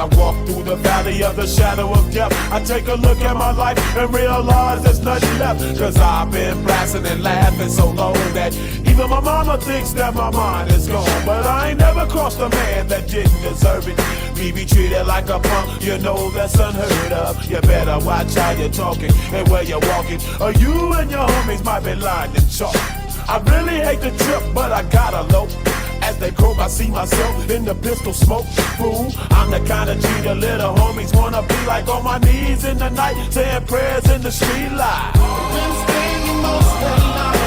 I walk through the valley of the shadow of death, I take a look at my life and realize there's nothing left. Cause I've been blasting and laughing so long that even my mama thinks that my mind is gone. But I ain't never crossed a man that didn't deserve it. Me be treated like a punk, you know that's unheard of. You better watch how you're talking and where you're walking, or you and your homies might be lined in chalk. I really hate the trip, but I gotta low. As they croak, I see myself in the pistol smoke. Fool, I'm the kind of G the little homies wanna be like, on my knees in the night, saying prayers in the street light. Been staying most of the night.